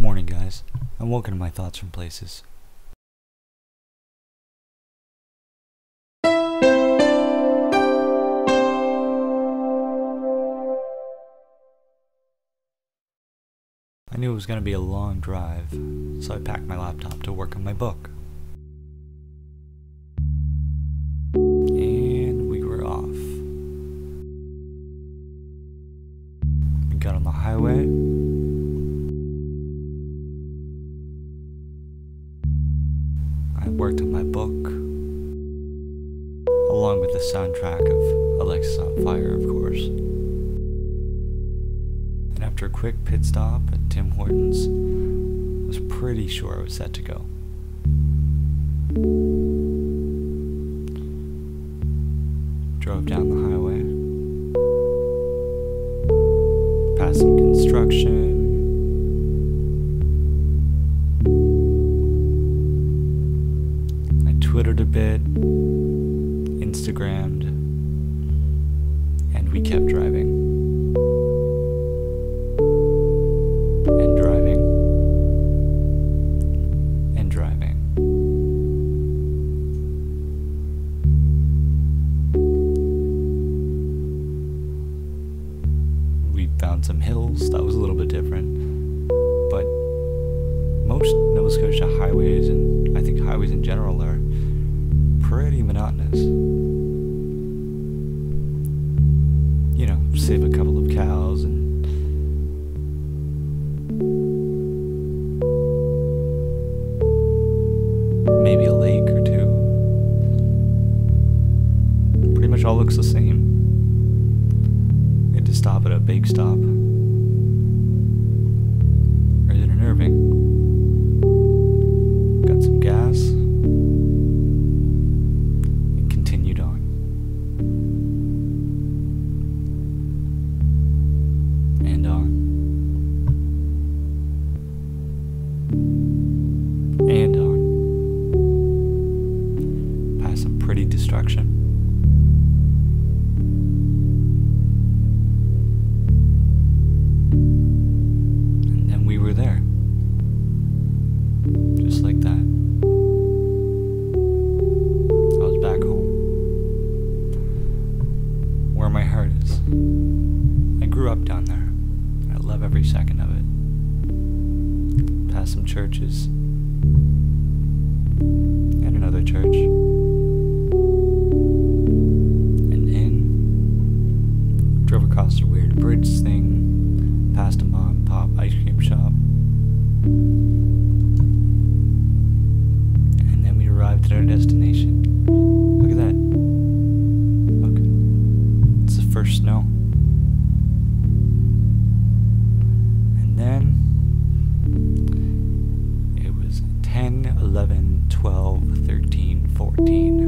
Morning, guys, and welcome to my thoughts from places. I knew it was going to be a long drive, so I packed my laptop to work on my book. And we were off. We got on the highway. I worked on my book, along with the soundtrack of Alexis on Fire, of course. And after a quick pit stop at Tim Hortons, I was pretty sure I was set to go. Drove down the highway, past some construction. I Twittered a bit, Instagrammed, and we kept driving. And driving. And driving. We found some hills. That was a little bit different. But most Nova Scotia highways, and I think highways in general, are pretty monotonous. You know, save a couple of cows and maybe a lake or two. Pretty much all looks the same. We had to stop at a bake stop. Or is it in Irving? Got some gas. And continued on. And on. And on. Past some pretty destruction. And then we were there. Just like that. I was back home. Where my heart is. I grew up down there. I love every second of it. Past some churches. And another church. And then drove across a weird bridge thing. Past a mom and pop ice cream shop. And then we arrived at our destination. Look at that. Look. It's the first snow. And then it was 10, 11, 12, 13, 14.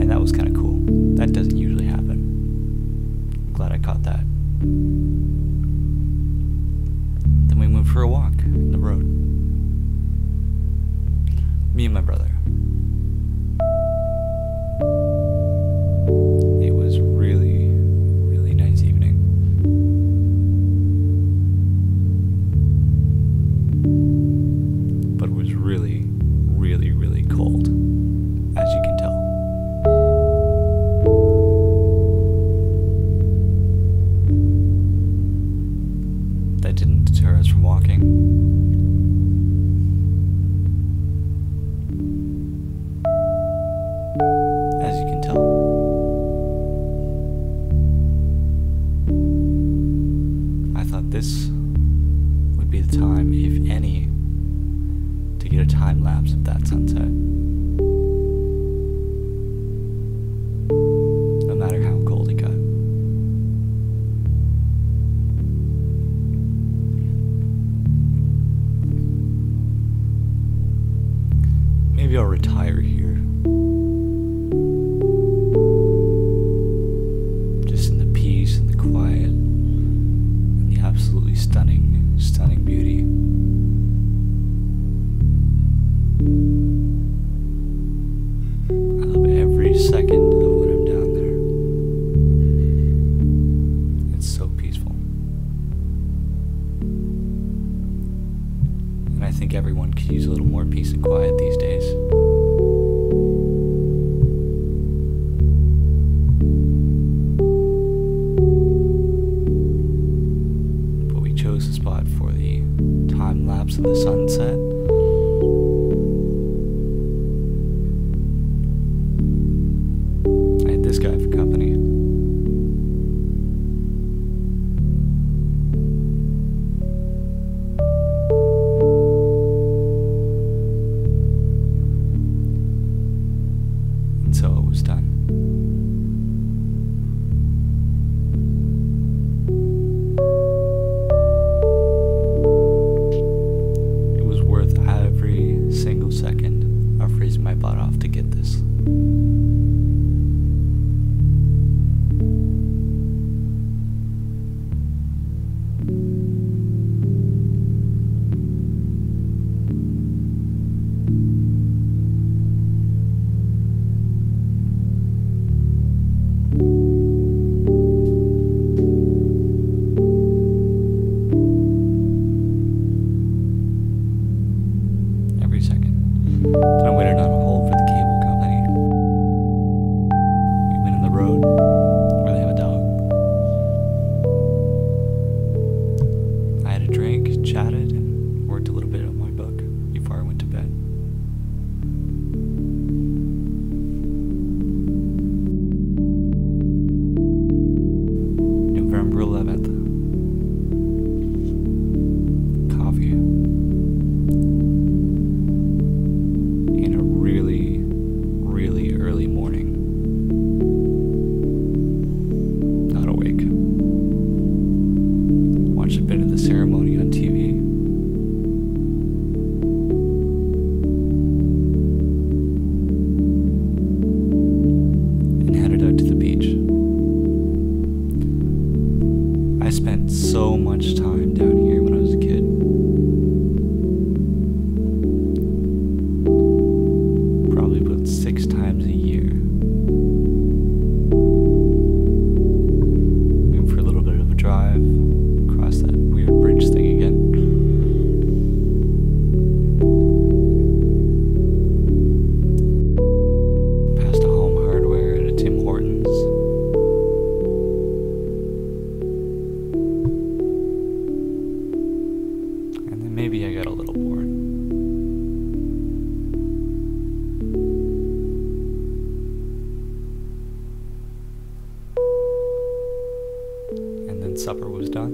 And that was kind of cool. That doesn't usually happen. I'm glad I caught that. Then we went for a walk in the road. Me and my brother. It was really, really nice evening. But it was really, really, really cold, as you can tell. That didn't deter us from walking. As you can tell. I thought this would be the time, if any, to get a time lapse of that sunset. No matter how cold it got. Maybe I'll retire here. Just in the peace and the quiet and the absolutely stunning, stunning beauty. I love every second of when I'm down there. It's so peaceful. I think everyone could use a little more peace and quiet these days. But we chose the spot for the time lapse of the sunset. I had this guy for company. So it was done. It was worth every single second of freezing my butt off to get this. Then I waited on hold for the cable company. We went in the road where they have a dog. I had a drink, chatted, and worked a little bit on my book before I went to bed. November 11th. Coffee. Really early morning. Not awake. Watched a bit of the ceremony on TV. And headed out to the beach. I spent so much time down here when I was a kid. Probably about 6 times a year. Went for a little bit of a drive, across that weird bridge thing again. Past a Home Hardware and a Tim Hortons. And then maybe I got a little bored. And then supper was done,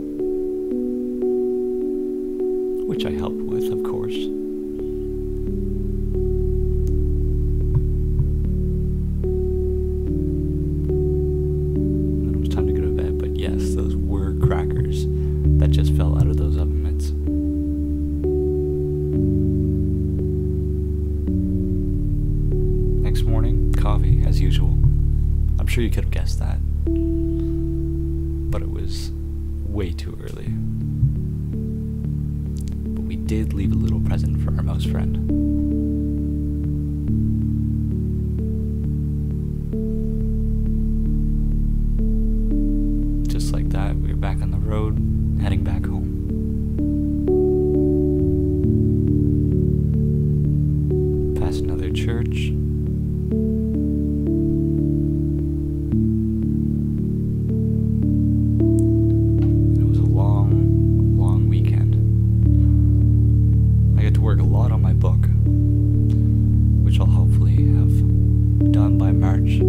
which I helped with, of course. And then it was time to go to bed, but yes, those were crackers that just fell out of those oven mitts. Next morning, coffee, as usual. I'm sure you could have guessed that. But it was way too early. But we did leave a little present for our mouse friend. Just like that, we were back on the road, heading back home. Past another church. Work a lot on my book, which I'll hopefully have done by March.